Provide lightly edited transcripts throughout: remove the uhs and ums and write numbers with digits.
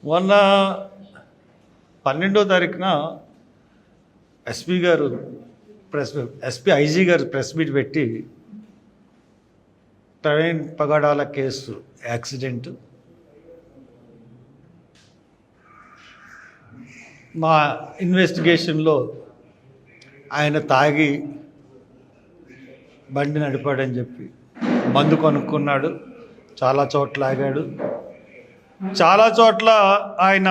మొన్న 12వ తారీఖున SP IG గారు ప్రెస్ మీట్ పెట్టి ప్రవీణ్ పగడాల కేసు యాక్సిడెంట్, మా ఇన్వెస్టిగేషన్లో ఆయన తాగి బండి నడిపాడని చెప్పి మందు కొనుక్కున్నాడు, చాలా చోట్ల ఆగాడు, చాలా చోట్ల ఆయన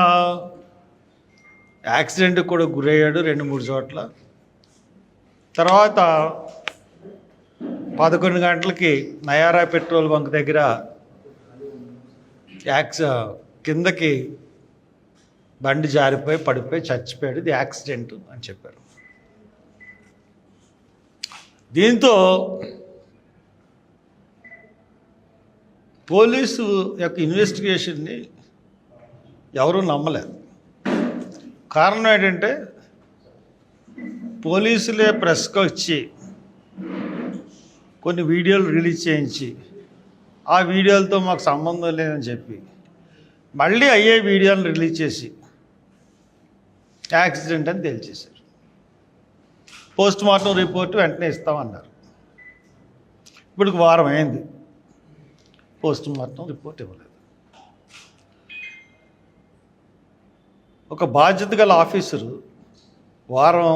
యాక్సిడెంట్కి కూడా గురయ్యాడు 2-3 చోట్ల. తర్వాత 11 గంటలకి నయారా పెట్రోల్ బంక్ దగ్గర కిందకి బండి జారిపోయి పడిపోయి చచ్చిపోయాడు, ఇది యాక్సిడెంట్ అని చెప్పారు. దీంతో పోలీసు యొక్క ఇన్వెస్టిగేషన్ని ఎవరూ నమ్మలేదు. కారణం ఏంటంటే పోలీసులే ప్రెస్కి వచ్చి కొన్ని వీడియోలు రిలీజ్ చేయించి ఆ వీడియోలతో మాకు సంబంధం లేదని చెప్పి మళ్ళీ అయ్యే వీడియోలను రిలీజ్ చేసి యాక్సిడెంట్ అని తేల్చేశారు. పోస్ట్ మార్టం రిపోర్ట్ వెంటనే ఇస్తామన్నారు. ఇప్పుడు వారం అయింది, పోస్ట్ మార్టం రిపోర్ట్ ఇవ్వలేదు. ఒక బాధ్యత గల ఆఫీసరు వారం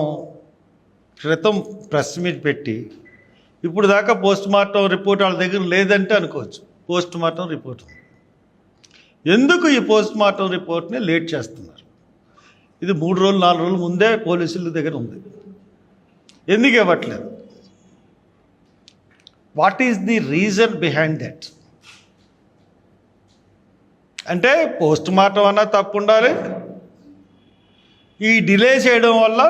క్రితం ప్రెస్ మీట్ పెట్టి ఇప్పుడు దాకా పోస్ట్ మార్టం రిపోర్ట్ వాళ్ళ దగ్గర లేదంటే అనుకోవచ్చు, పోస్ట్ మార్టం రిపోర్ట్ ఉంది. ఎందుకు ఈ పోస్ట్ మార్టం రిపోర్ట్ని లేట్ చేస్తున్నారు? ఇది 3 రోజులు 4 రోజుల ముందే పోలీసుల దగ్గర ఉంది, ఎందుకు ఇవ్వట్లేదు? What is the reason behind that? అంటే పోస్ట్ మార్టం అన్నా తప్పు ఉండాలి, ఈ డిలే చేయడం వల్ల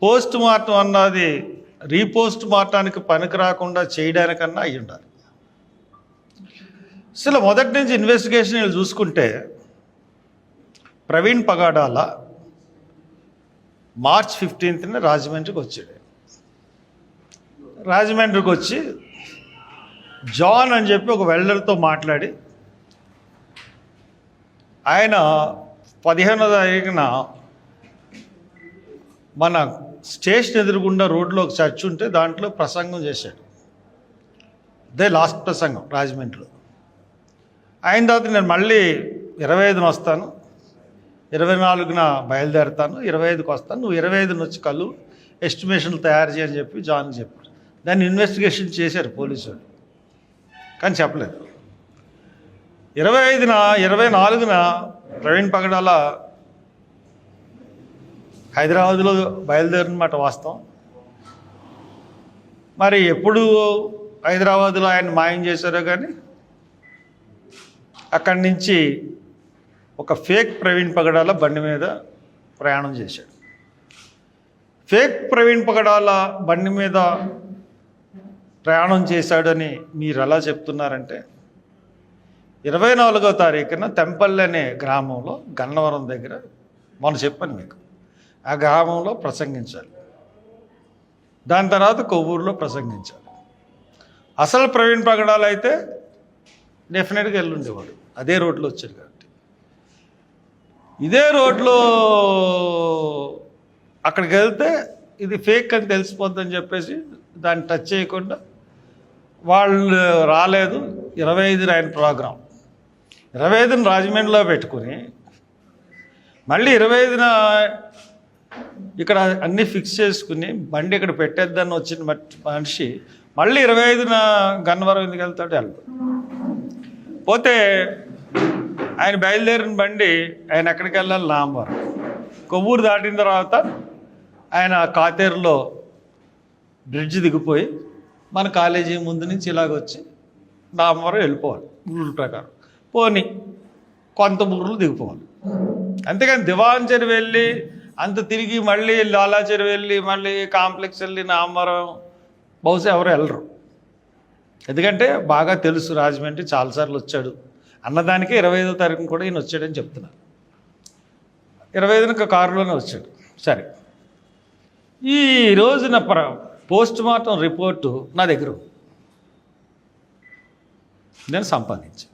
పోస్ట్ మార్టం అన్నది రీపోస్ట్ మార్టానికి పనికి రాకుండా చేయడానికన్నా అయి ఉండాలి. అసలు మొదటి నుంచి ఇన్వెస్టిగేషన్ చూసుకుంటే ప్రవీణ్ పగడాల మార్చ్ 15న రాజమండ్రికి వచ్చాడు. రాజమండ్రికి వచ్చి జాన్ అని చెప్పి ఒక వెల్డర్తో మాట్లాడి ఆయన 15వ తారీఖున మన స్టేషన్ ఎదురుగుండా రోడ్లో ఒక చర్చ్ ఉంటే దాంట్లో ప్రసంగం చేశాడు. అదే లాస్ట్ ప్రసంగం రాజమండ్రిలో. అయిన తర్వాత నేను మళ్ళీ 25న వస్తాను, 24న బయలుదేరుతాను, 25కి వస్తాను, నువ్వు 25న వచ్చి కలు ఎస్టిమేషన్లు తయారు చేయని చెప్పి జాన్కి చెప్పాడు. దాన్ని ఇన్వెస్టిగేషన్ చేశారు పోలీసులు, కానీ చెప్పలేదు. 25న 24న ప్రవీణ్ పగడాల హైదరాబాద్లో బయలుదేరినమాట వాస్తవం. మరి ఎప్పుడు హైదరాబాద్లో ఆయన మాయం చేశారో కానీ అక్కడి నుంచి ఒక ఫేక్ ప్రవీణ్ పగడాల బండి మీద ప్రయాణం చేశాడు. ఫేక్ ప్రవీణ్ పగడాల బండి మీద ప్రయాణం చేశాడని మీరు ఎలా చెప్తున్నారంటే 24వ తారీఖున తెంపల్లి అనే గ్రామంలో గన్నవరం దగ్గర, మొన్న చెప్పాను మీకు, ఆ గ్రామంలో ప్రసంగించాలి, దాని తర్వాత కొవ్వూరులో ప్రసంగించాలి. అసలు ప్రవీణ్ పగడాల అయితే డెఫినెట్గా వెళ్ళుండేవాడు, అదే రోడ్లో వచ్చాడు కాబట్టి. ఇదే రోడ్లో అక్కడికి వెళ్తే ఇది ఫేక్ అని తెలిసిపోద్దని చెప్పేసి దాన్ని టచ్ చేయకుండా వాళ్ళు రాలేదు. 25న ఆయన ప్రోగ్రాం, 25న రాజమండ్రిలో పెట్టుకుని మళ్ళీ 25న ఇక్కడ అన్నీ ఫిక్స్ చేసుకుని బండి ఇక్కడ పెట్టేద్దని వచ్చిన మనిషి మళ్ళీ 25న గన్నవరం ఎందుకు వెళ్తాడు? వెళ్తాడు. పోతే ఆయన బయలుదేరిన బండి ఆయన ఎక్కడికి వెళ్ళాలి? నాంబరం. కొవ్వూరు దాటిన తర్వాత ఆయన కాతేరులో బ్రిడ్జ్ దిగిపోయి మన కాలేజీ ముందు నుంచి ఇలాగొచ్చి నాంబరం వెళ్ళిపోవాలి రూల్ ప్రకారం. పోనీ కొంత ఊర్లు దిగిపోవాలి, అంతేకాని దివాంచరి వెళ్ళి అంత తిరిగి మళ్ళీ లాలాచెరి వెళ్ళి మళ్ళీ కాంప్లెక్స్ వెళ్ళి నాంబరం బహుశా ఎవరు వెళ్ళరు. ఎందుకంటే బాగా తెలుసు రాజమండ్రి చాలాసార్లు వచ్చాడు అన్నదానికి 25వ తారీఖున కూడా ఈయన వచ్చాడని చెప్తున్నారు. 25న కారులోనే వచ్చాడు. సరే, ఈ రోజున పోస్ట్ మార్టం రిపోర్టు నా దగ్గర నేను సంపాదించాను.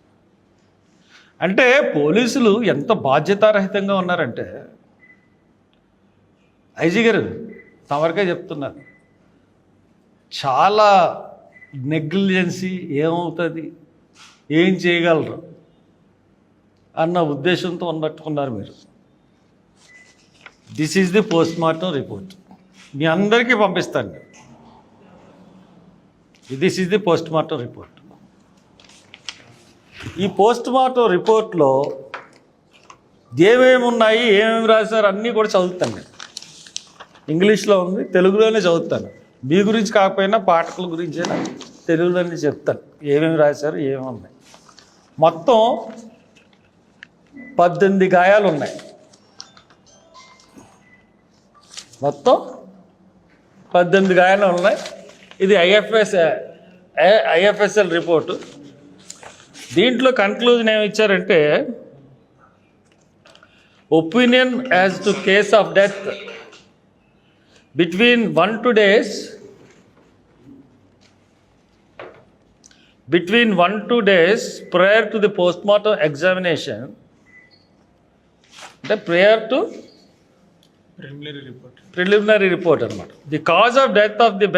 అంటే పోలీసులు ఎంత బాధ్యతారహితంగా ఉన్నారంటే, ఐజీ గారు తమరికే చెప్తున్నారు, చాలా నెగ్లిజెన్సీ, ఏమవుతుంది, ఏం చేయగలరు అన్న ఉద్దేశంతో ఉన్నట్టుకున్నారు మీరు. This is the post mortem report, మీ అందరికీ పంపిస్తాను. This is the post mortem report. ఈ పోస్ట్ మార్టం రిపోర్ట్లో ఏమేమి ఉన్నాయి, ఏమేమి రాశారు అన్నీ కూడా చదువుతాను నేను. ఇంగ్లీష్లో ఉంది, తెలుగులోనే చదువుతాను. మీ గురించి కాకపోయినా పాఠకుల గురించైనా తెలుగులోనే చెప్తాను ఏమేమి రాశారు, ఏమేమి ఉన్నాయి. మొత్తం 18 గాయాలు ఉన్నాయి. మొత్తం 18 గాయాలు ఉన్నాయి. ఇది ఐఎఫ్ఎస్ఎల్ రిపోర్టు. దీంట్లో కన్క్లూజన్ ఏమి ఇచ్చారంటే, opinion as to case of death between 1 to 2 days prior to the postmortem examination, అంటే prior to preliminary report అన్నమాట. The cause of death of the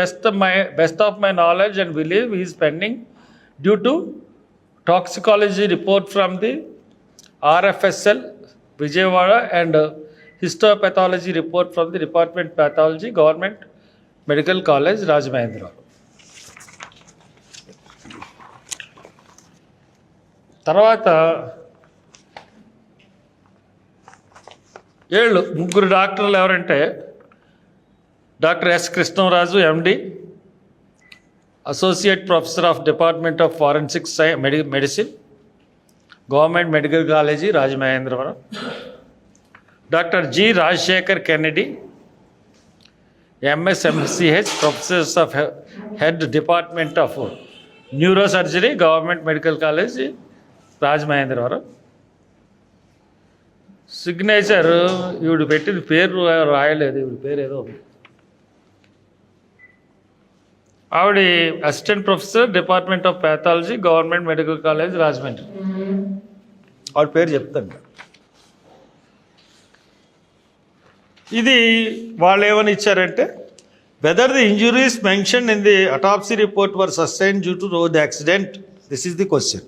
best of my knowledge and belief is pending due to toxicology report from the RFSL Vijayawada and histopathology report from the Department of Pathology, Government Medical College, Rajamahendra. తర్వాత 3 డాక్టర్లు ఎవరంటే, doctor S Krishnaraju MD, associate professor of department of forensic medicine, government medical college, Rajamahendravaram. Doctor G Rajasekhar Kennedy, MSMCH, professors of head department of neurosurgery, government medical college, Rajamahendravaram. Signature ఈవిడ పెట్టిన పేరు రాయలేదు, ఈవిడ పేరు ఏదో ఉంది. ఆవిడ assistant professor, department of pathology, government medical college, Rajahmundry. ఆవిడ పేరు చెప్తాను. ఇది వాళ్ళు ఏమని ఇచ్చారంటే, whether the injuries mention in the autopsy report were sustain due to road accident, this is the question.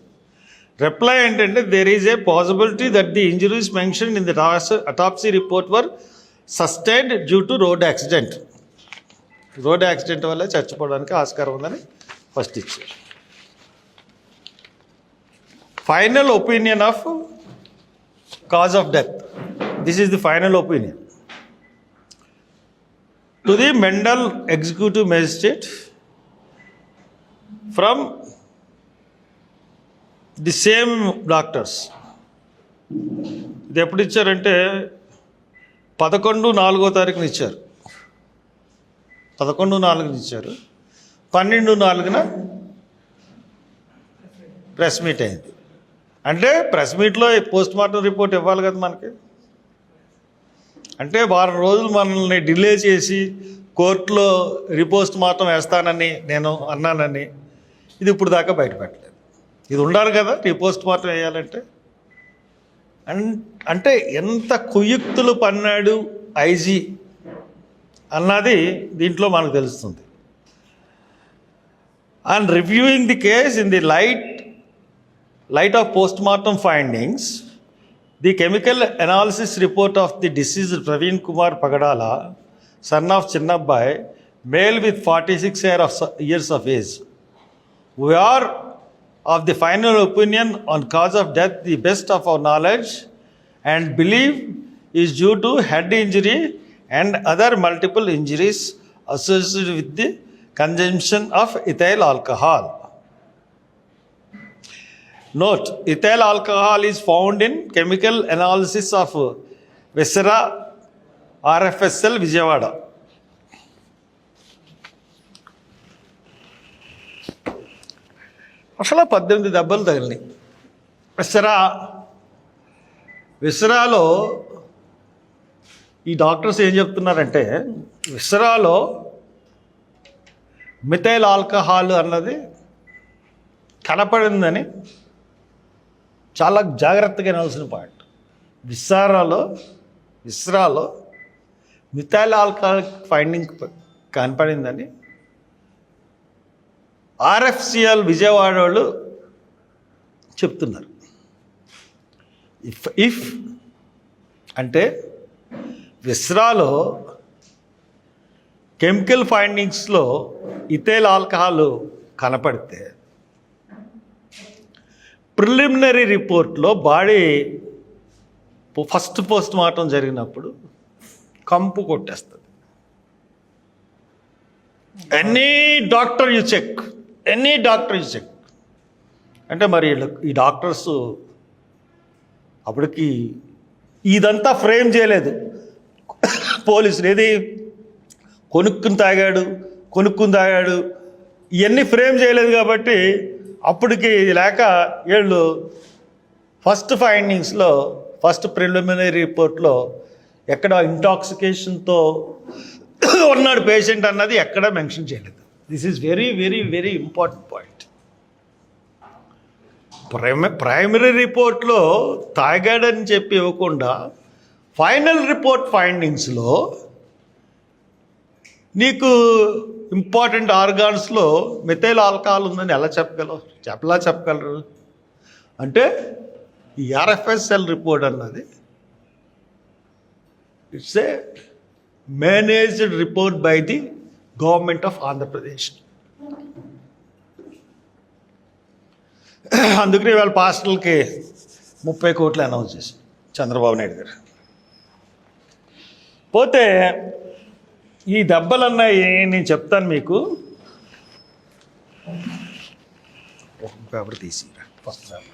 Reply ఏంటంటే, there is a possibility that the injuries mention in the autopsy report were sustained due to road accident. Road accident వల్ల చచ్చిపోవడానికి ఆస్కారం ఉందని first ఇచ్చారు. Final opinion of cause of death, this is the final opinion. To the Mendel Executive Magistrate from the same doctors. ఇది ఎప్పుడు ఇచ్చారంటే 11/4 ఇచ్చారు. 11/4 ఇచ్చారు. 12/4 ప్రెస్ మీట్ అయింది. అంటే ప్రెస్ మీట్లో పోస్ట్ మార్టం రిపోర్ట్ ఇవ్వాలి కదా మనకి. అంటే వారం రోజులు మనల్ని డిలే చేసి కోర్టులో రిపోస్ట్ మార్టం వేస్తానని నేను అన్నానని ఇది ఇప్పుడు దాకా బయటపెట్టలేదు. ఇది ఉండాలి కదా రిపోస్ట్ మార్టం వేయాలంటే. అంటే ఎంత కుయుక్తులు పన్నాడు ఐజీ అన్నది దీంట్లో మనకు తెలుస్తుంది. And reviewing the case in the light of post-mortem findings, the chemical analysis report of the deceased Praveen Kumar Pagadala, son of Chinnabbai, male with 46 years of age. We are of the final opinion on cause of death, the best of our knowledge and belief is due to head injury and other multiple injuries associated with the consumption of ethyl alcohol. Note, ethyl alcohol is found in chemical analysis of Viscera RFSL Vijayawada. అసలు 18 దెబ్బలు తగిలినాయి. విసరాలో ఈ doctors ఏం చెప్తున్నారంటే, విసరాలో methyl alcohol అన్నది కనపడిందని చాలా జాగ్రత్తగా వినాల్సిన పాయింట్. విస్రాలో మిథైల్ ఆల్కహాలిక్ ఫైండింగ్ కనపడిందని RFCL విజయవాడ వాళ్ళు చెప్తున్నారు. ఇఫ్ అంటే విస్రాలో కెమికల్ ఫైండింగ్స్లో ఇథైల్ ఆల్కహాల్ కనపడితే ప్రిలిమినరీ రిపోర్ట్లో బాడీ ఫస్ట్ పోస్ట్ మార్టం జరిగినప్పుడు కంపు కొట్టేస్తుంది. ఎనీ డాక్టర్ యు చెక్ అంటే మరి ఈ డాక్టర్స్ అప్పటికి ఇదంతా ఫ్రేమ్ చేయలేదు పోలీసులు. ఏది కొనుక్కుని తాగాడు ఇవన్నీ ఫ్రేమ్ చేయలేదు కాబట్టి అప్పటికి లేక వీళ్ళు ఫస్ట్ ఫైండింగ్స్లో ఫస్ట్ ప్రిలిమినరీ రిపోర్ట్లో ఎక్కడ ఇంటాక్సికేషన్తో ఉన్నాడు పేషెంట్ అన్నది ఎక్కడ మెన్షన్ చేయలేదు. This is very very very important point. Primary రిపోర్ట్లో తాగాడని చెప్పి ఇవ్వకుండా ఫైనల్ రిపోర్ట్ ఫైండింగ్స్లో నీకు ఇంపార్టెంట్ ఆర్గాన్స్లో మిథైల్ ఆల్కహాల్ ఉందని ఎలా చెప్పగలరు? అంటే ఈ RFCL రిపోర్ట్ అన్నది it's a managed report by the government of Andhra Pradesh. అందుకని వాళ్ళ పాస్టర్లకి 30 కోట్లు అనౌన్స్ చేసి చంద్రబాబు నాయుడు గారు. పోతే ఈ దెబ్బలన్నాయి నేను చెప్తాను మీకు. ఒక పేపర్ తీసిరా ఫస్ట్ పేపర్.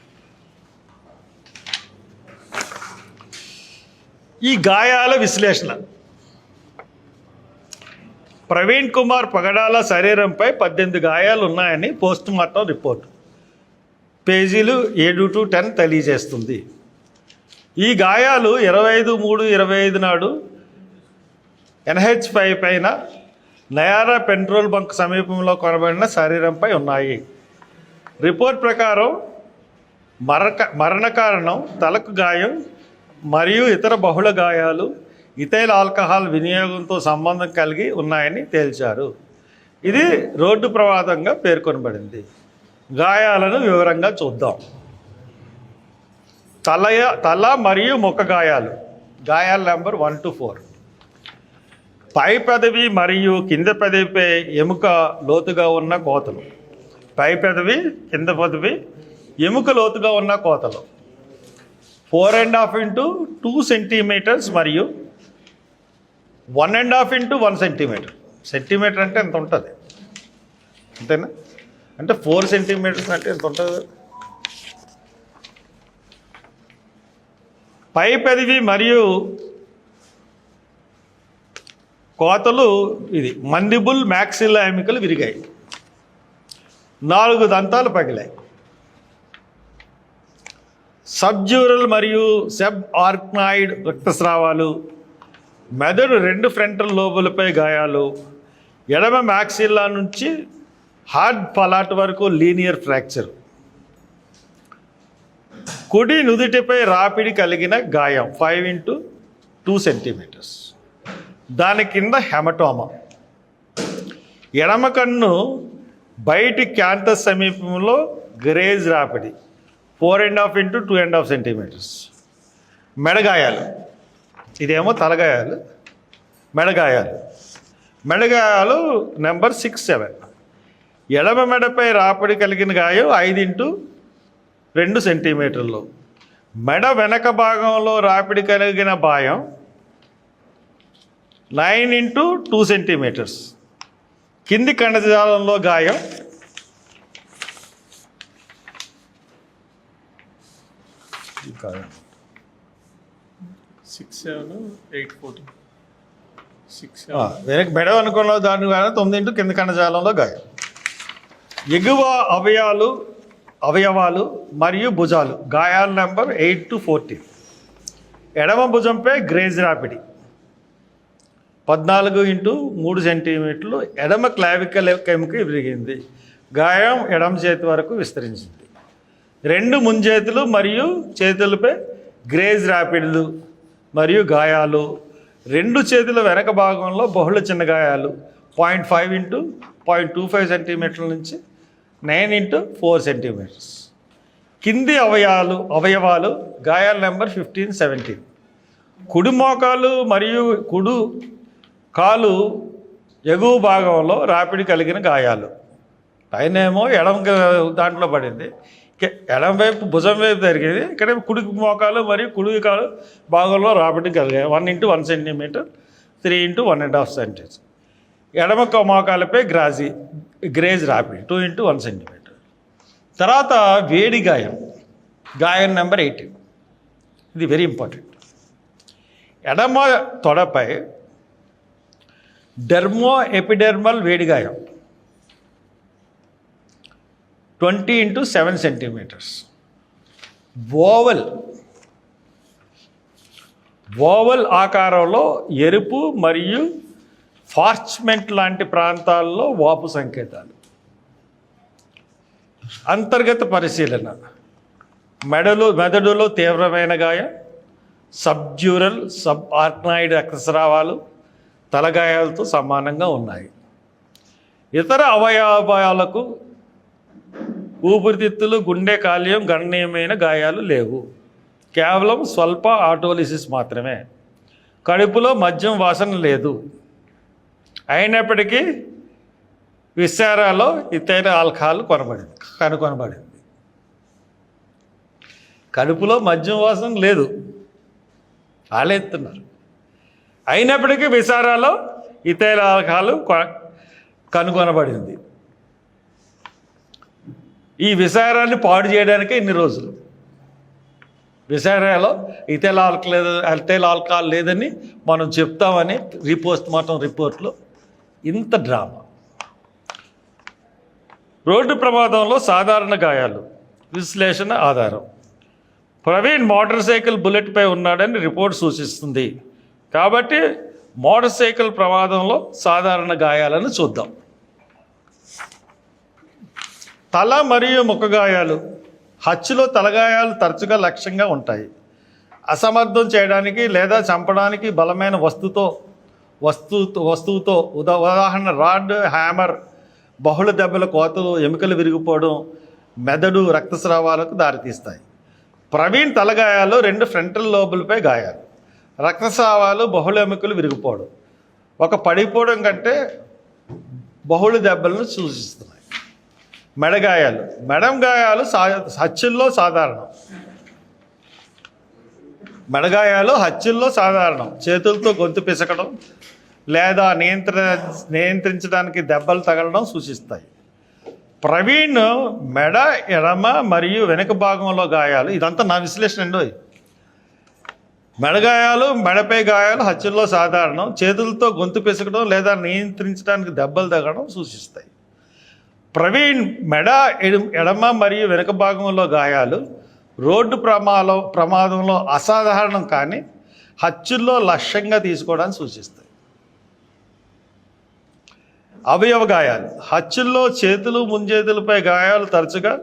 ఈ గాయాల విశ్లేషణ. ప్రవీణ్ కుమార్ పగడాల శరీరంపై 18 గాయాలు ఉన్నాయని పోస్ట్ మార్టం రిపోర్టు పేజీలు 7 to 10 తెలియజేస్తుంది. ఈ గాయాలు 25/3/25 నాడు NH5 పైన నయారా పెట్రోల్ బంక్ సమీపంలో కొనబడిన శరీరంపై ఉన్నాయి. రిపోర్ట్ ప్రకారం మరణ కారణం తలకు గాయం మరియు ఇతర బహుళ గాయాలు ఇథైల్ ఆల్కహాల్ వినియోగంతో సంబంధం కలిగి ఉన్నాయని తేల్చారు. ఇది రోడ్డు ప్రమాదంగా పేర్కొనబడింది. గాయాలను వివరంగా చూద్దాం. తల మరియు ముఖ గాయాలు. గాయాల నెంబర్ 1 to 4. పై పెదవి మరియు కింద పెదవిపై ఎముక లోతుగా ఉన్న కోతలు. పై పెదవి కింద పెదవి ఎముక లోతుగా ఉన్న కోతలు 4.5 into 2 centimeters మరియు 1.5 into 1 centimeter. సెంటీమీటర్ అంటే ఎంత ఉంటుంది అంతేనా? అంటే 4 centimeters అంటే ఎంత ఉంటుంది? పై పెదవి మరియు కోతలు ఇది మండిబుల్ మ్యాక్సిల్లా ఎముకలు విరిగాయి. 4 దంతాలు పగిలాయి. సబ్జ్యూరల్ మరియు సబ్ ఆర్క్నాయిడ్ రక్తస్రావాలు. మెదడు 2 ఫ్రంటల్ లోబులపై గాయాలు. ఎడమ మ్యాక్సిల్లా నుంచి హార్డ్ పలాట్ వరకు లీనియర్ ఫ్రాక్చర్. కుడి నుదుటిపై రాపిడి కలిగిన గాయం 5 into 2 centimeters. దాని కింద హెమటోమా. ఎడమ కన్ను బయటి క్యాంథస్ సమీపంలో గ్రేజ్ రాపిడి 4.5 into 2.5 centimeters. మెడగాయాలు. ఇదేమో తలగాయాలు. మెడగాయాలు నెంబర్ 6, 7. ఎడమ మెడపై రాపిడి కలిగిన గాయం 5 into 2 centimeters. మెడ వెనక భాగంలో రాపిడి కలిగిన గాయం 9 into 2 centimeters. కింది కణజాలంలో గాయం 6, 7, 8, 14. 6, 7. వెనక మెడ అనుకున్న దాని 9 into కింది కణజాలంలో గాయం. ఎగువ అవయవాలు మరియు భుజాలు. గాయాల నెంబర్ 8 to 14. ఎడమ భుజంపై గ్రేజ్ రాపిడి 14 into 3 centimeters. ఎడమ క్లావికల్ ఎముక విరిగింది. గాయం ఎడమ చేతి వరకు విస్తరించింది. 2 ముంజేతులు మరియు చేతులపై గ్రేజ్ ర్యాపిడ్లు మరియు గాయాలు, 2 చేతుల వెనక భాగంలో బహుళ చిన్న గాయాలు 0.5 ఇంటూ 0.25 సెంటీమీటర్ల నుంచి 9 ఇంటూ 4 సెంటీమీటర్స్. కింది అవయవాలు గాయాల నెంబర్ 15, 17. కుడి మోకాలు మరియు కుడి కాలు ఎగువ భాగంలో రాపిడి కలిగిన గాయాలు. పైనేమో ఎడమ దాంట్లో పడింది, ఎడమ వైపు భుజం వైపు జరిగేది, ఇక్కడ కుడి మోకాలు మరియు కుడి కాలు భాగంలో రాపిడి కలిగాయి 1 ఇంటూ 1 సెంటీమీటర్, 3 ఇంటూ 1.5 సెంటీమీటర్. ఎడమ మోకాలపై గ్రేజ్ రాపిడి 2 ఇంటూ 1 సెంటీమీటర్. తర్వాత వేడి గాయం నెంబర్ 18. ఇది వెరీ ఇంపార్టెంట్. ఎడమ తొడపై ఎపిడెర్మల్ వేడి గాయం 20 ఇంటూ 7 సెంటీమీటర్స్. ఓవల్ ఆకారంలో ఎరుపు మరియు ఫార్చ్మెంట్ లాంటి ప్రాంతాల్లో వాపు సంకేతాలు. అంతర్గత పరిశీలన. మెదడులో తీవ్రమైన గాయం, సబ్డ్యూరల్ ఆర్కనాయిడ్ రక్తస్రావాలు తలగాయాలతో సమానంగా ఉన్నాయి. ఇతర అవయవాలకు ఊపిరితిత్తులు, గుండె, కాలేయం గణనీయమైన గాయాలు లేవు. కేవలం స్వల్ప ఆటోలిసిస్ మాత్రమే. కడుపులో మద్యం వాసన లేదు. అయినప్పటికీ విశారాలో ఇతర ఆల్కహాల్ కనుగొనబడింది. కడుపులో మద్యం వాసన లేదు, ఆలెత్తున్నారు. అయినప్పటికీ విశారాలో ఇతర ఆల్కహాల్ కనుగొనబడింది. ఈ విశారాన్ని పాడు చేయడానికే ఇన్ని రోజులు. విశారాలో ఇథైల్ ఆల్కహాల్ లేదని మనం చెప్తామని పోస్ట్ మార్టం రిపోర్ట్లో ఇంత డ్రామా. రోడ్డు ప్రమాదంలో సాధారణ గాయాలు విశ్లేషణ ఆధారం. ప్రవీణ్ మోటార్ సైకిల్ బుల్లెట్పై ఉన్నాడని రిపోర్ట్ సూచిస్తుంది. కాబట్టి మోటార్ సైకిల్ ప్రమాదంలో సాధారణ గాయాలను చూద్దాం. తల మరియు ముఖ గాయాలు. హత్యలో తలగాయాలు తరచుగా లక్ష్యంగా ఉంటాయి. అసమర్థం చేయడానికి లేదా చంపడానికి బలమైన వస్తువుతో ఉదాహరణ రాడ్, హ్యామర్, బహుళ దెబ్బల కోతలు, ఎముకలు విరిగిపోవడం, మెదడు రక్తస్రావాలకు దారితీస్తాయి. ప్రవీణ్ తలగాయాలు 2 ఫ్రంటల్ లోబులపై గాయాలు, రక్తస్రావాలు, బహుళ ఎముకలు విరిగిపోవడం, ఒక పడిపోవడం కంటే బహుళ దెబ్బలను సూచిస్తున్నాయి. మెడం గాయాలు హత్యల్లో సాధారణం. చేతులతో గొంతు పిసకడం లేదా నియంత్రించడానికి దెబ్బలు తగలడం సూచిస్తాయి. ప్రవీణ్ మెడ, ఎడమ మరియు వెనుక భాగంలో గాయాలు. ఇదంతా నా విశ్లేషణ అండి. మెడగాయాలు, మెడపై గాయాలు హత్యల్లో సాధారణం. చేతులతో గొంతు పిసకడం లేదా నియంత్రించడానికి దెబ్బలు తగలడం సూచిస్తాయి. ప్రవీణ్ మెడ, ఎడమ మరియు వెనుక భాగంలో గాయాలు రోడ్డు ప్రమాదంలో అసాధారణం కానీ హత్యల్లో లక్ష్యంగా తీసుకోవడానికి సూచిస్తాయి. అవయవ గాయాలు. హత్యల్లో చేతులు, ముంజేతులపై గాయాలు తరచుగా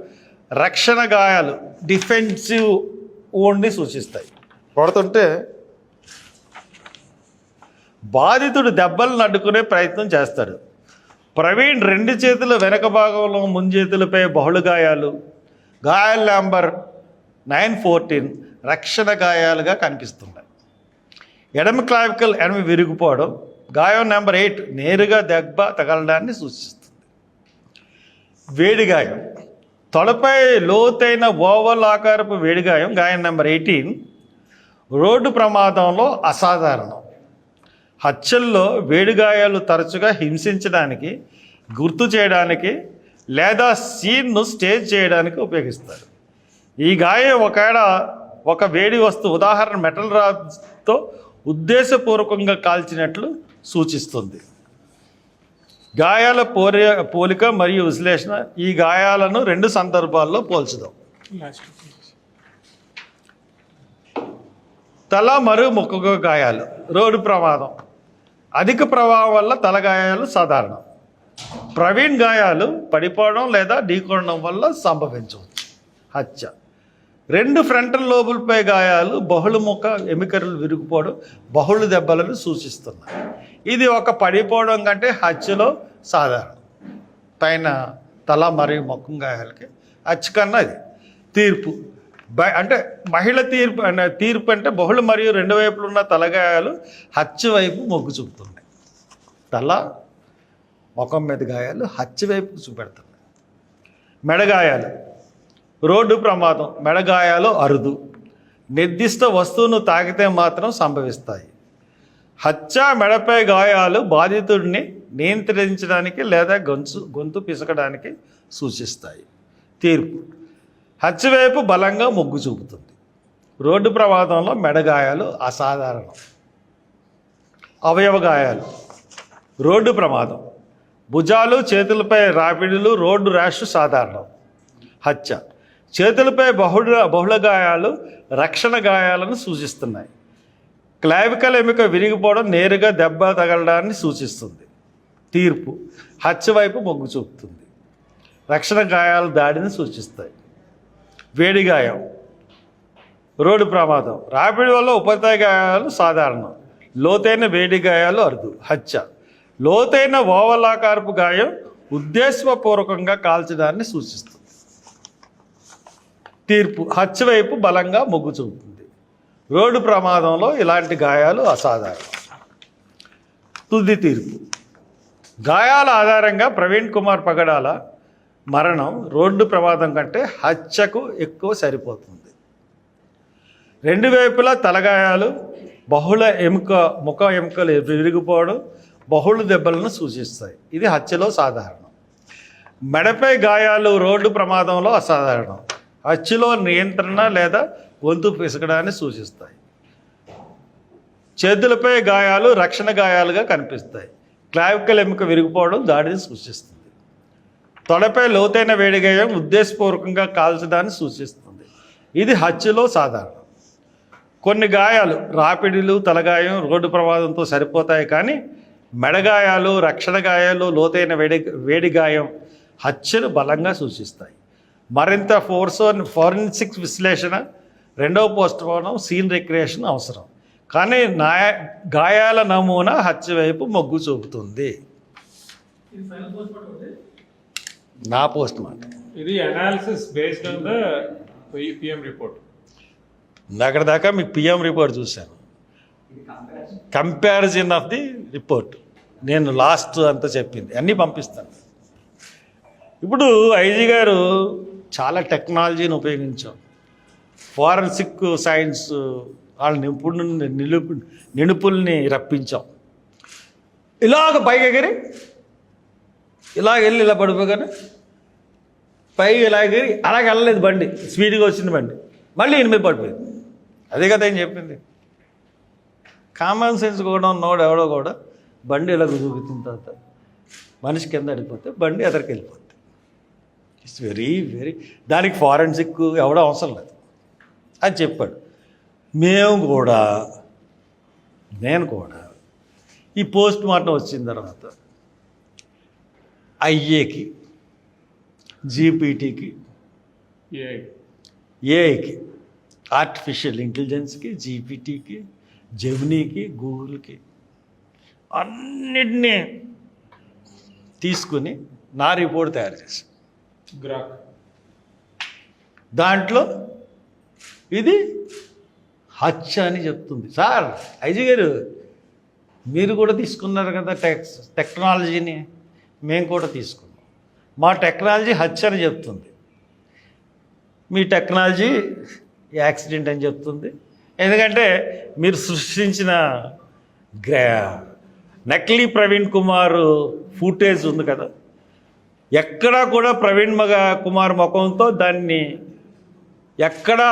రక్షణ గాయాలు, డిఫెన్సివ్ ఓన్ని సూచిస్తాయి. కొడుతుంటే బాధితుడు దెబ్బలను అడ్డుకునే ప్రయత్నం చేస్తాడు. ప్రవీణ్ 2 చేతుల వెనక భాగంలో ముంజేతులపై బహుళ గాయాలు, గాయాల నెంబర్ 914 రక్షణ గాయాలుగా కనిపిస్తున్నాయి. ఎడమ క్లావికల్ విరిగిపోవడం, గాయం నెంబర్ 8 నేరుగా దెబ్బ తగలడాన్ని సూచిస్తుంది. వేడిగాయం. తొడపై లోతైన ఓవల్ ఆకారపు వేడిగాయం, గాయం నెంబర్ 18 రోడ్డు ప్రమాదంలో అసాధారణం. హత్యల్లో వేడిగాయాలు తరచుగా హింసించడానికి, గుర్తు చేయడానికి లేదా సీన్ను స్టేజ్ చేయడానికి ఉపయోగిస్తారు. ఈ గాయం ఒక వేడి వస్తువు, ఉదాహరణ మెటల్ రాడ్తో ఉద్దేశపూర్వకంగా కాల్చినట్లు సూచిస్తుంది. గాయాల పోలిక మరియు విశ్లేషణ. ఈ గాయాలను 2 సందర్భాల్లో పోల్చుదాం. తల మరియు ముఖ గాయాలు. రోడ్డు ప్రమాదం. అధిక ప్రభావం వల్ల తలగాయాలు సాధారణం. ప్రవీణ్ గాయాలు పడిపోవడం లేదా ఢీకొనడం వల్ల సంభవించవచ్చు. హత్య. 2 ఫ్రంటల్ లోబులపై గాయాలు, బహుళముఖ ఎముకలు విరిగిపోవడం, బహుళ దెబ్బలను సూచిస్తున్నాయి. ఇది ఒక పడిపోవడం కంటే హత్యలో సాధారణం. పైన తల మరియు ముఖం గాయాలకి హత్య కన్నా అది. తీర్పు అంటే మహిళ తీర్పు అంటే బహుళ మరియు 2 వైపులు ఉన్న తలగాయాలు హత్య వైపు మొగ్గు చూపుతున్నాయి. తల ముఖం మీద గాయాలు హత్య వైపు చూపెడుతున్నాయి. మెడగాయాలు, రోడ్డు ప్రమాదం, మెడగాయాలు అరుదు, నిర్దిష్ట వస్తువును తాకితే మాత్రం సంభవిస్తాయి. హత్య మెడపై గాయాలు బాధితుడిని నియంత్రించడానికి లేదా గొంతు పిసకడానికి సూచిస్తాయి. తీర్పు హత్య వైపు బలంగా మొగ్గు చూపుతుంది. రోడ్డు ప్రమాదంలో మెడగాయాలు అసాధారణం. అవయవ గాయాలు, రోడ్డు ప్రమాదం, భుజాలు చేతులపై రాపిడులు, రోడ్డు ర్యాష్ సాధారణం. హత్య చేతులపై బహుళ గాయాలు రక్షణ గాయాలను సూచిస్తున్నాయి. క్లావికల్ ఎముక విరిగిపోవడం నేరుగా దెబ్బ తగలడాన్ని సూచిస్తుంది. తీర్పు హత్య వైపు మొగ్గు చూపుతుంది. రక్షణ గాయాలు దాడిని సూచిస్తాయి. వేడి గాయం, రోడ్డు ప్రమాదం, రాపిడి వల్ల ఉపరితల గాయాలు సాధారణం. లోతైన వేడి గాయాలు అరుదు. హత్య లోతైన ఓవలాకారపు గాయం ఉద్దేశపూర్వకంగా కాల్చడాన్ని సూచిస్తుంది. తీర్పు హత్య వైపు బలంగా మొగ్గు చూపుతుంది. రోడ్డు ప్రమాదంలో ఇలాంటి గాయాలు అసాధారణం. తుది తీర్పు గాయాల ఆధారంగా ప్రవీణ్ కుమార్ పగడాల మరణం రోడ్డు ప్రమాదం కంటే హత్యకు ఎక్కువ సరిపోతుంది. 2 వైపులా తలగాయాలు, బహుళ ముఖ ఎముకలు విరిగిపోవడం, బహుళ దెబ్బలను సూచిస్తాయి. ఇది హత్యలో సాధారణం. మెడపై గాయాలు రోడ్డు ప్రమాదంలో అసాధారణం. హత్యలో నియంత్రణ లేదా గొంతు పిసకడాన్ని సూచిస్తాయి. చేతులపై గాయాలు రక్షణ గాయాలుగా కనిపిస్తాయి. క్లావికల్ ఎముక విరిగిపోవడం దాడిని సూచిస్తుంది. తొడపై లోతైన వేడిగాయం ఉద్దేశపూర్వకంగా కాల్చడాన్ని సూచిస్తుంది. ఇది హత్యలో సాధారణం. కొన్ని గాయాలు రాపిడిలు, తలగాయం, రోడ్డు ప్రమాదంతో సరిపోతాయి. కానీ మెడగాయాలు, రక్షణ గాయాలు, లోతైన వేడి గాయం హత్యను బలంగా సూచిస్తాయి. మరింత ఫోరెన్సిక్ విశ్లేషణ, 2వ పోస్ట్మార్టం, సీన్ రిక్రియేషన్ అవసరం. కానీ గాయాల నమూనా హత్య వైపు మొగ్గు చూపుతుంది. నా పోస్ట్మార్టం ఇది analysis based on the PM report. అక్కడ దాకా మీకు పిఎం రిపోర్ట్ చూశాను. కంపారిజన్ ఆఫ్ ది రిపోర్ట్ నేను లాస్ట్ అంతా చెప్పింది అన్నీ పంపిస్తాను. ఇప్పుడు ఐజీ గారు చాలా టెక్నాలజీని ఉపయోగించాం. ఫోరెన్సిక్ సైన్స్ వాళ్ళ నిపుణుల్ని రప్పించాం. ఇలాగ పైకి ఎగిరి ఇలా వెళ్ళి ఇలా పడిపోగానే పైకి ఇలా ఎగిరి అలాగ వెళ్ళలేదు, బండి స్పీడ్గా వచ్చింది, బండి మళ్ళీ ఈయన మీద పడిపోయింది. అదే కదా ఆయన చెప్పింది. కామన్ సెన్స్ కూడా ఉన్నవాడు ఎవడో కూడా బండి ఇలా చూపుతున్న తర్వాత మనిషి కింద వెళ్ళిపోతే బండి ఎదరికి వెళ్ళిపోతుంది. ఇట్స్ వెరీ దానికి ఫారెన్సిక్ ఎవడో అవసరం లేదు అని చెప్పాడు. నేను కూడా ఈ పోస్ట్ మార్టం వచ్చిన తర్వాత ఐఏకి, జీపీటీకి, ఏఐకి, ఆర్టిఫిషియల్ ఇంటెలిజెన్స్కి, జీపీటీకి, జెమినీకి, గూగుల్కి అన్నిటినీ తీసుకుని నా రిపోర్ట్ తయారు చేశాను. దాంట్లో ఇది హత్య అని చెప్తుంది. సార్ ఐజీ గారు మీరు కూడా తీసుకున్నారు కదా టెక్నాలజీని, మేము కూడా తీసుకున్నాం. మా టెక్నాలజీ హత్య అని చెప్తుంది, మీ టెక్నాలజీ యాక్సిడెంట్ అని చెప్తుంది. ఎందుకంటే మీరు సృష్టించిన నకిలీ ప్రవీణ్ కుమార్ ఫుటేజ్ ఉంది కదా, ఎక్కడా కూడా ప్రవీణ్ కుమార్ ముఖంతో దాన్ని ఎక్కడా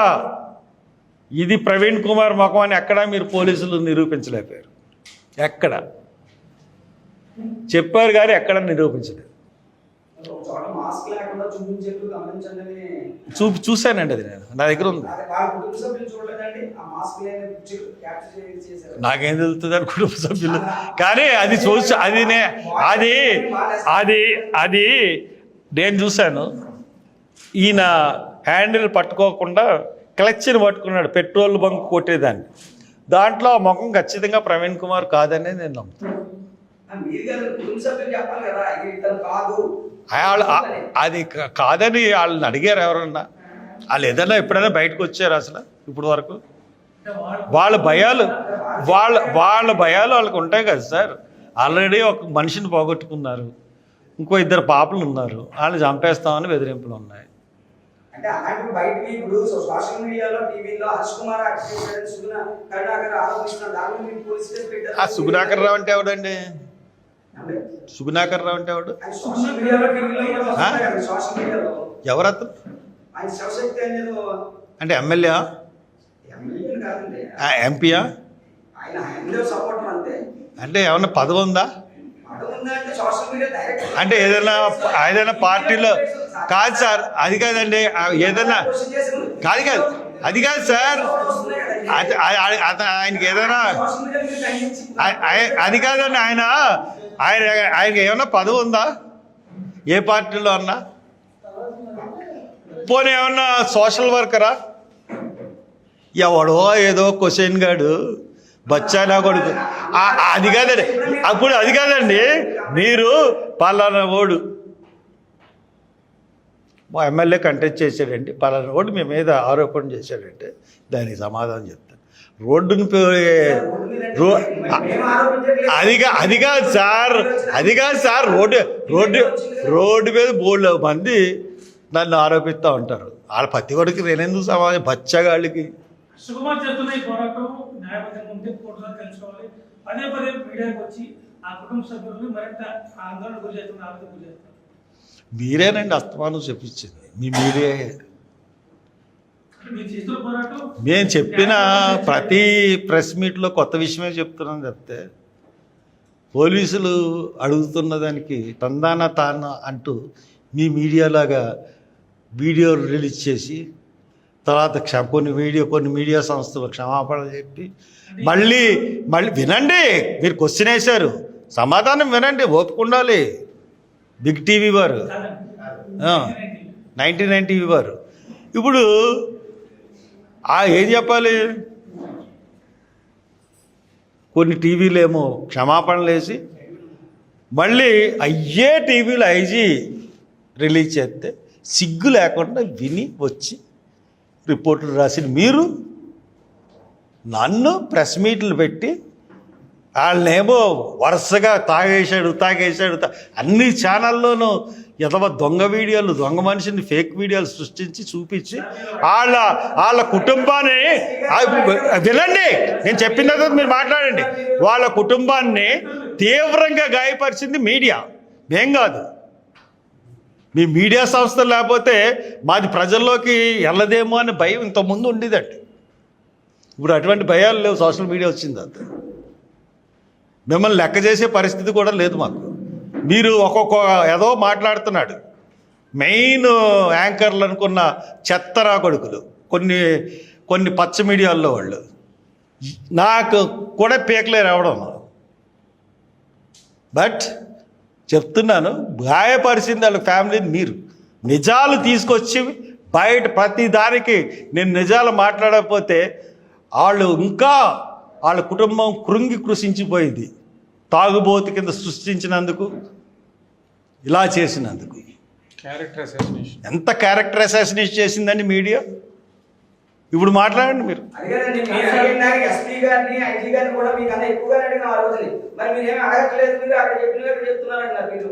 ఇది ప్రవీణ్ కుమార్ ముఖం అని ఎక్కడా మీరు పోలీసులు నిరూపించలేకపోయారు. ఎక్కడ చెప్పారు కానీ ఎక్కడ నిరూపించలేదు. చూశానండి, అది నేను నా దగ్గర ఉంది. నాకేం తెలుస్తుంది అని కుటుంబ సభ్యులు, కానీ అది చూసి అది నేను చూశాను. ఈయన హ్యాండిల్ పట్టుకోకుండా క్లచ్ని పట్టుకున్నాడు, పెట్రోల్ బంక్ కొట్టేదాన్ని. దాంట్లో ఆ ముఖం ఖచ్చితంగా ప్రవీణ్ కుమార్ కాదనే నేను నమ్ముతాను. అది కాదని వాళ్ళని అడిగారు ఎవరన్నా? వాళ్ళు ఏదైనా ఎప్పుడైనా బయటకు వచ్చారు అసలు ఇప్పుడు వరకు? వాళ్ళ భయాలు వాళ్ళకు ఉంటాయి కదా సార్. ఆల్రెడీ ఒక మనిషిని పోగొట్టుకున్నారు, ఇంకో 2 పాపలు ఉన్నారు, వాళ్ళని చంపేస్తామని బెదిరింపులు ఉన్నాయి. అంటే అలాంటి బయటికి ఇప్పుడు సోషల్ మీడియాలో టీవీలో హర్ష్ కుమార్ కరుణాకర్ ఆరోపిస్తున్నారు, దాని మీద పోలీస్ కేసు పెట్టారు. ఆ సుగుణాకర్ రావు అంటే ఎవడండి? సుగుణాకర్ రావు అంటే ఎవడు? సోషల్ మీడియాలో టీవీలో సోషల్ మీడియాలో ఎవరతను? ఆయన శివశక్తి అనేది అంటే ఎమ్మెల్యే ఎమ్మెల్యే కాదండి, ఎంపీయా? ఆయన హిందూ సపోర్టర్ అంతే. అంటే ఏమన్నా పదవి ఉందా? అంటే సోషల్ మీడియా డైరెక్ట్ అంటే ఏదైనా పార్టీలో కాదు సార్, అది కాదండి. ఏదైనా కాదు అది కాదు సార్. ఆయనకి ఏదైనా అది కాదండి. ఆయనకి ఏమన్నా పదవి ఉందా ఏ పార్టీలో అన్నా? పోనీ ఏమన్నా సోషల్ వర్కరా? ఎవడో ఏదో క్వశ్చన్ గాడు బచ్చానా కొడుకు అది కాదండి. అప్పుడు అది కాదండి, మీరు పలానా ఓడు మా ఎమ్మెల్యే కంటెస్ట్ చేశాడంటే, పలానా ఓడు మీ మీద ఆరోపణ చేశాడంటే దానికి సమాధానం చెప్తాను. రోడ్డుని అది కాదు సార్. రోడ్డు మీద బోల్డ్ మంది నన్ను ఆరోపిస్తూ ఉంటారు. వాళ్ళ ప్రతి ఒడికి నేనెందుకు సమాధానం? బచ్చగాళ్ళకి సుకుమార్ చేస్తున్న ఈ పోరాటం న్యాయబద్ధంగా ఉంటే కోర్టులో తెలుసుకోవాలి. పదే మీడియాకి వచ్చి ఆ కుటుంబ సభ్యులను మరింత ఆందోళన గురి చేస్తున్నారు, ఆవేదన గురి చేస్తారు. మీరేనండి అస్తమానం చెప్పించింది, మీ మీడియా. మీరు చేస్తున్న పోరాటం మేము చెప్పిన ప్రతి ప్రెస్ మీట్లో కొత్త విషయమే చెప్తున్నాను చెప్తే, పోలీసులు అడుగుతున్న దానికి తాన అంటూ మీ మీడియాలాగా వీడియో రిలీజ్ చేసి తర్వాత కొన్ని మీడియా సంస్థలు క్షమాపణ చెప్పి మళ్ళీ వినండి. మీరు క్వశ్చన్ వేశారు, సమాధానం వినండి, ఓపిక ఉండాలి. బిగ్ టీవీ వారు 99 టీవీ వారు ఇప్పుడు ఏం చెప్పాలి? కొన్ని టీవీలు ఏమో క్షమాపణలు వేసి మళ్ళీ అయ్యే టీవీలో ఐజీ రిలీజ్ చేస్తే సిగ్గు లేకుండా విని వచ్చి రిపోర్టులు రాసిన మీరు నన్ను ప్రెస్ మీట్లు పెట్టి వాళ్ళనేమో వరుసగా తాగేశాడు అన్ని ఛానల్లోనూ దొంగ వీడియోలు, దొంగ మనిషిని ఫేక్ వీడియోలు సృష్టించి చూపించి వాళ్ళ కుటుంబాన్ని వినండి, నేను చెప్పిన తర్వాత మీరు మాట్లాడండి. వాళ్ళ కుటుంబాన్ని తీవ్రంగా గాయపరిచింది మీడియా, మేం కాదు. మీ మీడియా సంస్థలు లేకపోతే మాది ప్రజల్లోకి వెళ్ళదేమో అని భయం ఇంతకుముందు ఉండేదండి. ఇప్పుడు అటువంటి భయాలు లేవు, సోషల్ మీడియా వచ్చింది అంతే. మిమ్మల్ని లెక్క చేసే పరిస్థితి కూడా లేదు మాకు. మీరు ఒక్కొక్క ఏదో మాట్లాడుతున్నాడు. మెయిన్ యాంకర్లు అనుకున్న చెత్తరా కొడుకులు కొన్ని పచ్చ మీడియాల్లో వాళ్ళు నాకు కూడా పీకలేరు అవడం. బట్ చెప్తున్నాను, గాయపరిచింది వాళ్ళ ఫ్యామిలీని. మీరు నిజాలు తీసుకొచ్చి బయట ప్రతి దానికి నేను నిజాలు మాట్లాడకపోతే వాళ్ళ కుటుంబం కృషించిపోయింది. తాగుబోతు కింద సృష్టించినందుకు, ఇలా చేసినందుకు. ఎంత క్యారెక్టర్ అసాసినేషన్ చేసిందండి మీడియా? ఇప్పుడు మాట్లాడండి మీరు. ఎస్పీ గారిని ఐజీ గారిని కూడా మీకు అన్న ఎక్కువగా అడిగిన ఆ రోజుని, మరి మీరు ఏమి అడగట్లేదు, మీరు అక్కడ చెప్పినట్టు చెప్తున్నారంటున్నారు. మీరు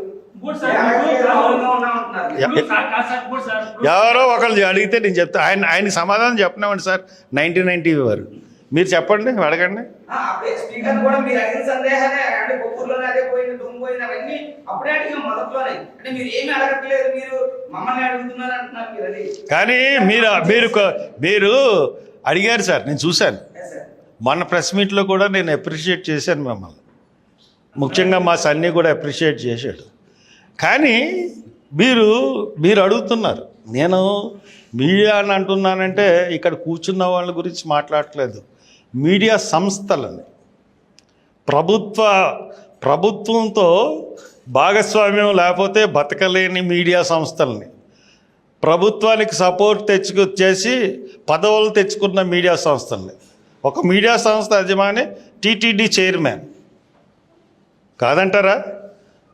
ఎవరో ఒకళ్ళు అడిగితే నేను చెప్తా. ఆయనకి సమాధానం చెప్పినామండి సార్ 99 టీవీ వారు. మీరు చెప్పండి, అడగండి. స్పీకర్ కూడా మీరు అడిగిన సందేహాలే అంటే కొప్పూరులోనే అదే పోయింది, దుమ్ము పోయింది, అవన్నీ అప్పుడే అడిగిన మొదట్లోనే. అంటే మీరు ఏమి అడగట్లేదు, మీరు మమ్మల్ని అడుగుతున్నారు అంటున్నారు మీరు. అది కానీ మీరు అడిగారు సార్, నేను చూశాను. మొన్న ప్రెస్ మీట్లో కూడా నేను అప్రిషియేట్ చేశాను మిమ్మల్ని, ముఖ్యంగా మా సన్నీ కూడా అప్రిషియేట్ చేశాడు. కానీ మీరు అడుగుతున్నారు. నేను మీడియా అని అంటున్నానంటే ఇక్కడ కూర్చున్న వాళ్ళ గురించి మాట్లాడట్లేదు, మీడియా సంస్థలని, ప్రభుత్వంతో భాగస్వామ్యం లేకపోతే బతకలేని మీడియా సంస్థలని ప్రభుత్వానికి సపోర్ట్ చేసి పదవులు తెచ్చుకున్న మీడియా సంస్థల్ని. ఒక మీడియా సంస్థ యజమాని టీటీడీ చైర్మన్ కాదంటారా?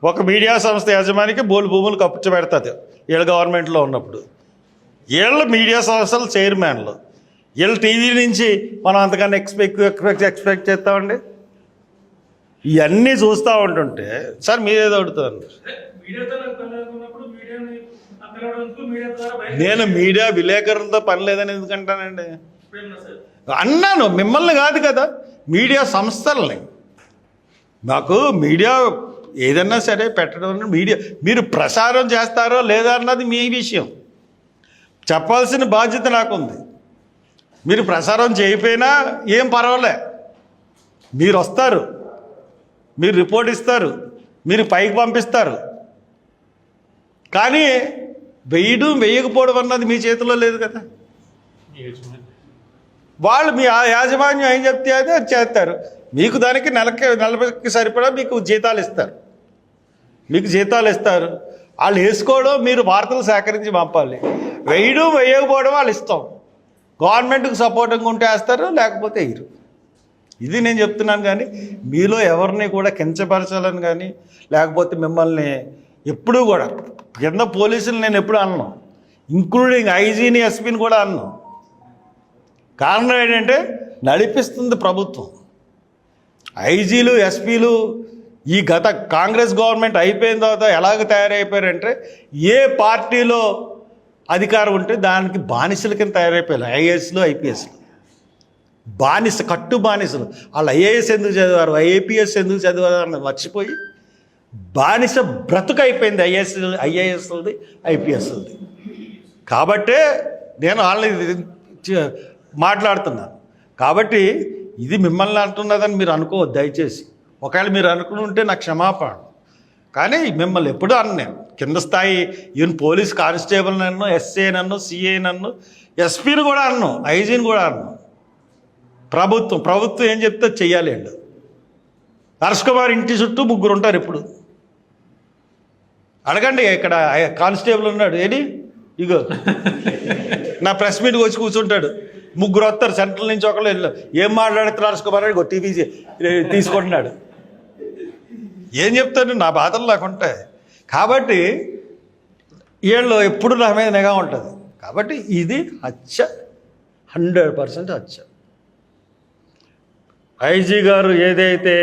ఒక మీడియా సంస్థ యజమానికి బోలు భూములు కప్పుపెడుతుంది వీళ్ళ గవర్నమెంట్లో ఉన్నప్పుడు. వీళ్ళు మీడియా సంస్థల చైర్మన్లు. వీళ్ళు టీవీ నుంచి మనం అంతకన్నా ఎక్స్పెక్ట్ చేస్తామండి. ఇవన్నీ చూస్తూ ఉంటుంటే సార్ మీరేదో అడుగుతాను. మీడియాతో ఉన్నప్పుడు మీడియాని పిలవడానికి మీడియా ద్వారా బయట నేను మీడియా విలేకరులతో పని లేదని ఎందుకంటానండి? ఇప్పుడేమన్నా సార్ అన్నాను, మిమ్మల్ని కాదు కదా, మీడియా సంస్థల్ని. నాకు మీడియా ఏదన్నా సరే పెట్టడం, మీడియా మీరు ప్రసారం చేస్తారో లేదా అన్నది మీ విషయం. చెప్పాల్సిన బాధ్యత నాకుంది. మీరు ప్రసారం చేయకపోయినా ఏం పర్వాలే, మీరు వస్తారు, మీరు రిపోర్ట్ ఇస్తారు, మీరు పైకి పంపిస్తారు. కానీ వేయడం వేయకపోవడం అన్నది మీ చేతిలో లేదు కదా. వాళ్ళు మీ యాజమాన్యం ఏం చెప్తే అది చేస్తారు. మీకు దానికి నెలకి సరిపడా మీకు జీతాలు ఇస్తారు. వాళ్ళు వేసుకోవడం, మీరు వార్తలు సేకరించి పంపాలి. వేయడం వేయకపోవడం వాళ్ళు ఇస్తాం. గవర్నమెంట్కి సపోర్టింగ్ ఉంటే వేస్తారు, లేకపోతే వేయరు. ఇది నేను చెప్తున్నాను. కానీ మీలో ఎవరిని కూడా కించపరచాలని కానీ లేకపోతే మిమ్మల్ని ఎప్పుడూ కూడా కింద పోలీసులు నేను ఎప్పుడు అన్నాను, ఇంక్లూడింగ్ ఐజీని ఎస్పీని కూడా అన్నాను. కారణం ఏంటంటే నడిపిస్తుంది ప్రభుత్వం. ఐజీలు ఎస్పీలు ఈ గత కాంగ్రెస్ గవర్నమెంట్ అయిపోయిన తర్వాత ఎలాగ తయారైపోయారంటే ఏ పార్టీలో అధికారం ఉంటే దానికి బానిసల కింద తయారైపోయారు. ఐఏఎస్లు ఐపీఎస్లు కట్టు బానిసలు. వాళ్ళు ఐఏఎస్ ఎందుకు చదివారు, ఐఏపీఎస్ ఎందుకు చదివారు అన్నది మర్చిపోయి బానిస బ్రతుకు అయిపోయింది ఐఏఎస్లది ఐపీఎస్లది. కాబట్టే నేను వాళ్ళని మాట్లాడుతున్నాను. కాబట్టి ఇది మిమ్మల్ని అంటున్నదని మీరు అనుకోవద్దు దయచేసి. ఒకవేళ మీరు అనుకుని ఉంటే నాకు క్షమాపణ. కానీ మిమ్మల్ని ఎప్పుడూ నేను కింద స్థాయి ఈవెన్ పోలీస్ కానిస్టేబుల్ నన్ను, ఎస్ఏ నన్ను, సిఐ నన్ను, ఎస్పీని కూడా అన్ను, ఐజీని కూడా అన్ను. ప్రభుత్వం ఏం చెప్తే చెయ్యాలి అండి. హర్ష్ కుమార్ ఇంటి చుట్టూ 3 ఉంటారు. ఎప్పుడు అడగండి, ఇక్కడ కానిస్టేబుల్ ఉన్నాడు, ఏది ఇగో నా ప్రెస్ మీట్కి వచ్చి కూర్చుంటాడు. 3 వస్తారు సెంట్రల్ నుంచి. ఒకళ్ళు ఏం మాట్లాడుతున్నారు హర్ష్ కుమార్ అని టీవీ తీసుకుంటున్నాడు. ఏం చెప్తాను, నా బాధలు నాకు ఉంటాయి. కాబట్టి వీళ్ళు ఎప్పుడు నా మీద నిఘా ఉంటుంది. కాబట్టి ఇది హత్య, 100% హత్య. ఐజీ గారు ఏదైతే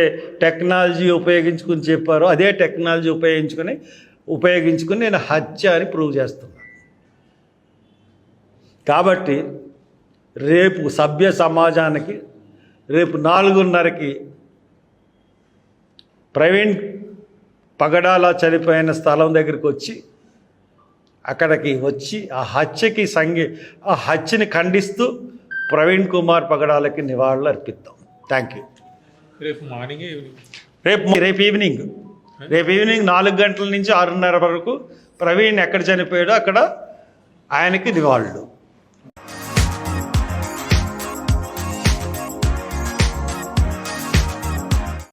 టెక్నాలజీ ఉపయోగించుకుని చెప్పారో అదే టెక్నాలజీ ఉపయోగించుకుని నేను హత్య అని ప్రూవ్ చేస్తున్నాను. కాబట్టి రేపు సభ్య సమాజానికి రేపు 4:30కి ప్రవీణ్ పగడాల చనిపోయిన స్థలం దగ్గరికి వచ్చి అక్కడికి వచ్చి ఆ హత్యని ఖండిస్తూ ప్రవీణ్ కుమార్ పగడాలకి నివాళులు అర్పిద్దాం. Thank you. రేపు మార్నింగ్ రేపు ఈవినింగ్ 4 గంటల నుంచి 6:30 వరకు ప్రవీణ్ ఎక్కడ చనిపోయాడో అక్కడ ఆయనకి నివాళులు.